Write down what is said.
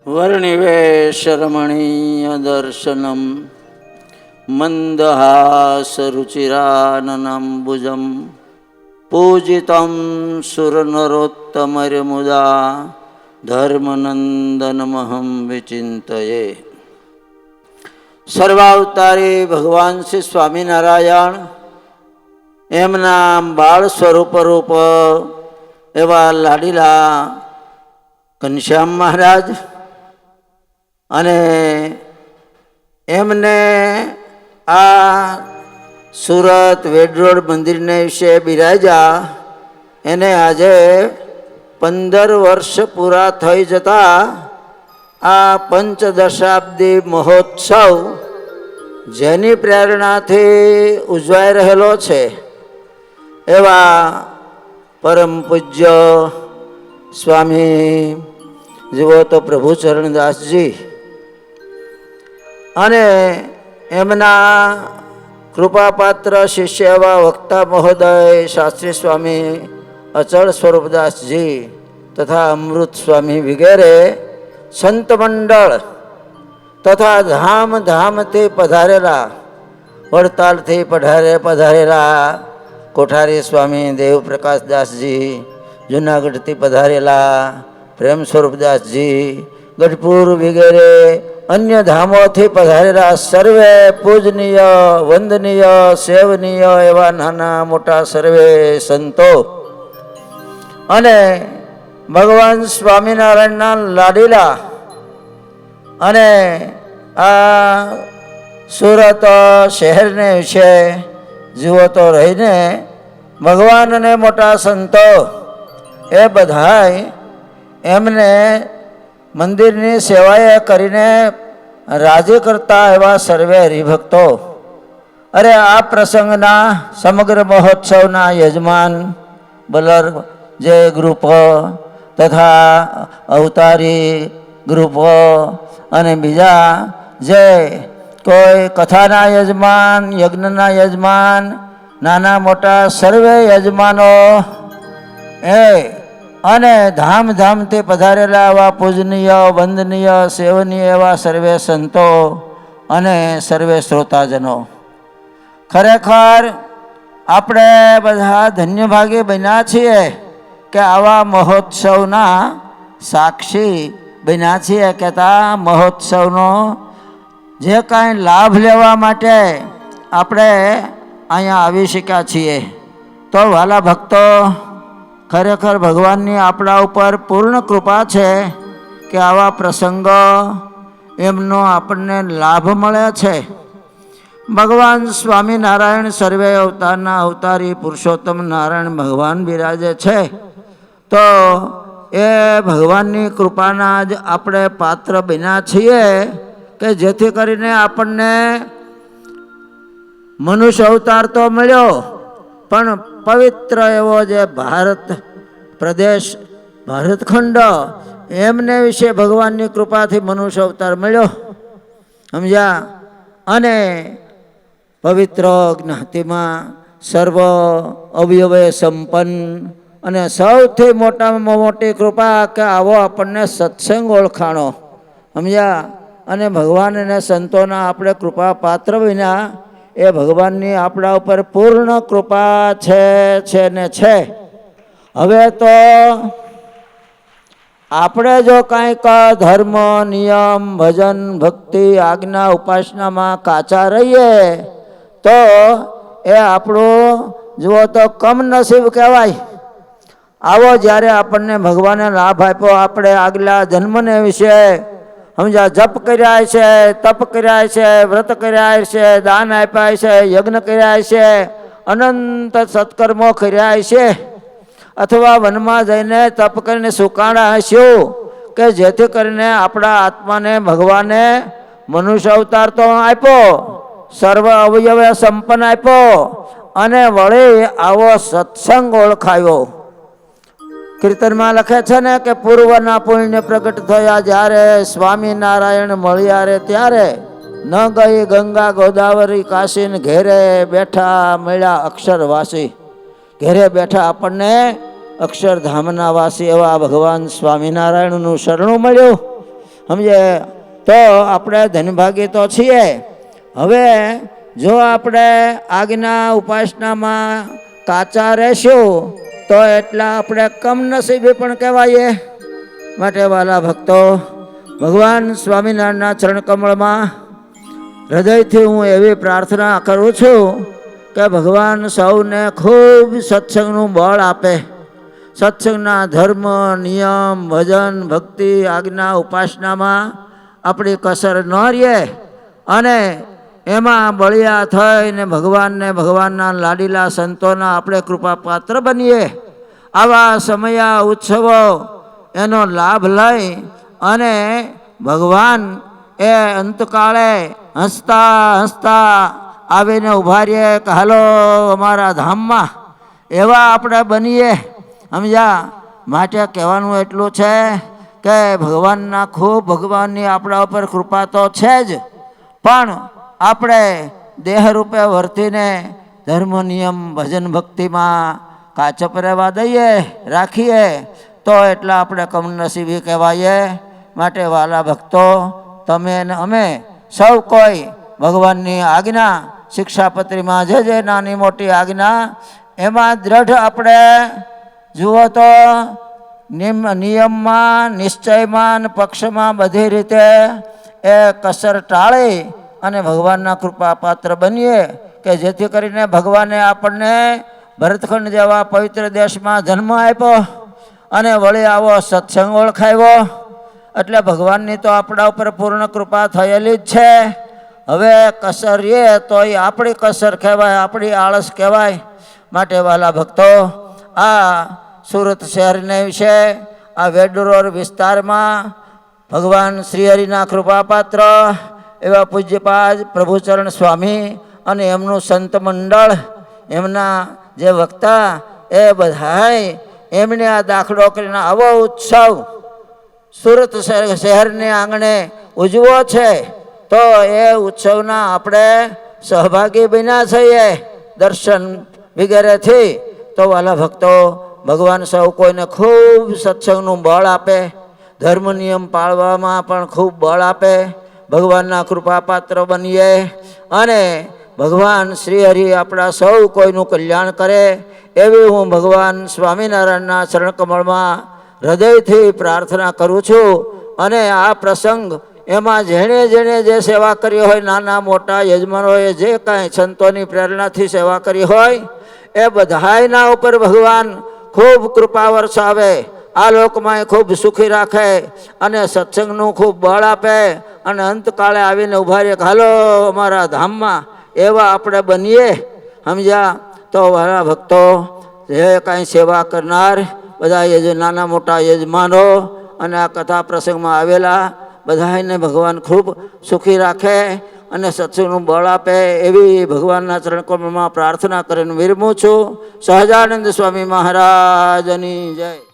वर्णिवेशरमणीयदर्शनं मन्दहासरुचिराननाम्बुजं पूजितं सुरनरोत्तमर्मुदा धर्मनंदनमहं विचिंतये। સર્વાવતારી ભગવાન શ્રી સ્વામિનારાયણ એમના બાળ સ્વરૂપ રૂપ એવા લાડીલા ઘનશ્યામ મહારાજ અને એમને આ સુરત વેડરોડ મંદિરને વિશે બિરાજ્યા એને આજે 15 વર્ષ પૂરા થઈ જતા આ પંચદશાબ્દી મહોત્સવ જેની પ્રેરણાથી ઉજવાઈ રહેલો છે એવા પરમ પૂજ્ય સ્વામી જેવો તો પ્રભુ ચરણદાસજી અને એમના કૃપાપાત્ર શિષ્ય એવા વક્તા મહોદય શાસ્ત્રી સ્વામી અચળ સ્વરૂપદાસજી તથા અમૃત સ્વામી વગેરે સંત મંડળ તથા ધામ ધામથી પધારેલા વડતાલથી પધારેલા કોઠારી સ્વામી દેવપ્રકાશદાસજી, જુનાગઢથી પધારેલા પ્રેમ સ્વરૂપદાસજી, ગઢપુર વગેરે અન્ય ધામોથી પધારેલા સર્વે પૂજનીય વંદનીય સેવનીય એવા નાના મોટા સર્વે સંતો અને ભગવાન સ્વામિનારાયણના લાડીલા અને આ સુરત શહેરને વિશે જુઓ તો રહીને ભગવાન અને મોટા સંતો એ બધાય એમને મંદિરની સેવાએ કરીને રાજી કરતા એવા સર્વે હરિભક્તો અરે આ પ્રસંગના સમગ્ર મહોત્સવના યજમાન બલર જે ગ્રુપ તથા અવતારી ગ્રુપો અને બીજા જે કોઈ કથાના યજમાન યજ્ઞના યજમાન નાના મોટા સર્વે યજમાનો એ અને ધામધામથી પધારેલા એવા પૂજનીય વંદનીય સેવનીય એવા સર્વે સંતો અને સર્વે શ્રોતાજનો, ખરેખર આપણે બધા ધન્યભાગી બન્યા છીએ કે આવા મહોત્સવના સાક્ષી બન્યા છીએ કે આ મહોત્સવનો જે કાંઈ લાભ લેવા માટે આપણે અહીંયા આવી શક્યા છીએ. તો વાલા ભક્તો, ખરેખર ભગવાનની આપણા ઉપર પૂર્ણ કૃપા છે કે આવા પ્રસંગો એમનો આપણને લાભ મળે છે. ભગવાન સ્વામિનારાયણ સર્વે અવતારના અવતારી પુરુષોત્તમ નારાયણ ભગવાન બિરાજે છે. તો એ ભગવાનની કૃપાના જ આપણે પાત્ર બન્યા છીએ કે જેથી કરીને આપણને મનુષ્ય અવતાર તો મળ્યો પણ પવિત્ર એવો જે ભારત પ્રદેશ ભારતખંડ એમને વિશે ભગવાનની કૃપાથી મનુષ્ય અવતાર મળ્યો, સમજ્યા. અને પવિત્ર જ્ઞાતિમાં સર્વ અવયવે સંપન્ન અને સૌથી મોટામાં મોટી કૃપા કે આવો આપણને સત્સંગ ઓળખાણો, સમજ્યા. અને ભગવાન અને સંતોના આપણે કૃપા પાત્ર વિના એ ભગવાનની આપણા ઉપર પૂર્ણ કૃપા છે ને છે. હવે તો આપણે જો કાંઈક ધર્મ નિયમ ભજન ભક્તિ આજ્ઞા ઉપાસનામાં કાચા રહીએ તો એ આપણું જુઓ તો કમનસીબ કહેવાય. આવો જ્યારે આપણને ભગવાને લાભ આપ્યો, આપણે આગલા જન્મને વિશે સમજા જપ કર્યા છે, તપ કર્યા છે, વ્રત કર્યા છે, દાન આપ્યા છે, યજ્ઞ કર્યા છે, અનંત સત્કર્મો કર્યા છે, અથવા વનમાં જઈને તપ કરીને સુકાણા હશું કે જેથી કરીને આપણા આત્માને ભગવાને મનુષ્ય અવતાર તો આપ્યો, સર્વ અવયવે સંપન્ન આપ્યો અને વળી આવો સત્સંગ ઓળખાયો. કીર્તનમાં લખે છે ને કે પૂર્વના પુણ્ય પ્રગટ થયા જ્યારે સ્વામિનારાયણ મળ્યા રે ત્યારે ન ગઈ ગંગા ગોદાવરી કાશીને ઘેરે બેઠા મળ્યા અક્ષરવાસી. ઘેરે બેઠા આપણને અક્ષરધામના વાસી એવા ભગવાન સ્વામિનારાયણનું શરણું મળ્યું સમજે તો આપણે ધનભાગી તો છીએ. હવે જો આપણે આજ્ઞા ઉપાસનામાં કાચા રહેશું તો એટલા આપણે કમનસીબી પણ કહેવાય. માટે વાલા ભક્તો, ભગવાન સ્વામિનારાયણના ચરણ કમળમાં હૃદયથી હું એવી પ્રાર્થના કરું છું કે ભગવાન સૌને ખૂબ સત્સંગનું બળ આપે. સત્સંગના ધર્મ, નિયમ, ભજન, ભક્તિ, આજ્ઞા ઉપાસનામાં આપણી કસર ન રહે અને એમાં બળિયા થઈને ભગવાનને, ભગવાનના લાડીલા સંતોના આપણે કૃપાપાત્ર બનીએ. આવા સમયા ઉત્સવો એનો લાભ લઈ અને ભગવાન એ અંતકાળે હસતા હસતા આવીને ઉભા રહીએ કે હાલો અમારા ધામમાં, એવા આપણે બનીએ. સમજ્યા? માટે કહેવાનું એટલું છે કે ભગવાનની આપણા ઉપર કૃપા તો છે જ, પણ આપણે દેહરૂપે વર્તીને ધર્મ, નિયમ, ભજન, ભક્તિમાં કાચપ રહેવા દઈએ, રાખીએ તો એટલા આપણે કમનસીબી કહેવાય. માટે વાલા ભક્તો, તમે અને અમે સૌ કોઈ ભગવાનની આજ્ઞા, શિક્ષાપત્રીમાં જે નાની મોટી આજ્ઞા એમાં દ્રઢ આપણે જુઓ તો નિયમમાં, નિશ્ચયમાં, પક્ષમાં બધી રીતે એ કસર ટાળી અને ભગવાનના કૃપાપાત્ર બનીએ કે જેથી કરીને ભગવાને આપણને ભરતખંડ જેવા પવિત્ર દેશમાં જન્મ આપ્યો અને વળી આવો સત્સંગ ઓળખાવ્યો. એટલે ભગવાનની તો આપણા ઉપર પૂર્ણ કૃપા થયેલી જ છે. હવે કસર એ તો એ આપણી કસર કહેવાય, આપણી આળસ કહેવાય. માટે વાલા ભક્તો, આ સુરત શહેરને વિશે આ વેડુરોર વિસ્તારમાં ભગવાન શ્રી હરિના કૃપાપાત્ર એવા પૂજ્યપાદ પ્રભુચરણ સ્વામી અને એમનું સંત મંડળ, એમના જે વક્તા એ બધાય એમને આ દાખલો કરીને આવો ઉત્સવ સુરત શહેરને આંગણે ઉજવો છે તો એ ઉત્સવના આપણે સહભાગી બન્યા છીએ દર્શન વગેરેથી. તો વાલા ભક્તો, ભગવાન સૌ કોઈને ખૂબ સત્સંગનું બળ આપે, ધર્મ નિયમ પાળવામાં પણ ખૂબ બળ આપે, ભગવાનના કૃપાપાત્ર બનીએ અને ભગવાન શ્રી હરિ આપણા સૌ કોઈનું કલ્યાણ કરે એવી હું ભગવાન સ્વામિનારાયણના ચરણકમળમાં હૃદયથી પ્રાર્થના કરું છું. અને આ પ્રસંગ એમાં જેણે જેણે જે સેવા કરી હોય, નાના મોટા યજમાનોએ જે કાંઈ સંતોની પ્રેરણાથી સેવા કરી હોય એ બધાયના ઉપર ભગવાન ખૂબ કૃપા વરસાવે, આ લોકમાં ખૂબ સુખી રાખે અને સત્સંગનું ખૂબ બળ આપે અને અંતકાળે આવીને ઉભા રહે હાલો અમારા ધામમાં, એવા આપણે બનીએ. સમજ્યા? તો વાલા ભક્તો, જે કાંઈ સેવા કરનાર બધા નાના મોટા યજમાનો અને આ કથા પ્રસંગમાં આવેલા બધાને ભગવાન ખૂબ સુખી રાખે અને સત્સંગનું બળ આપે એવી ભગવાનના ચરણકમળમાં પ્રાર્થના કરીને વિરમું છું. સહજાનંદ સ્વામી મહારાજની જય.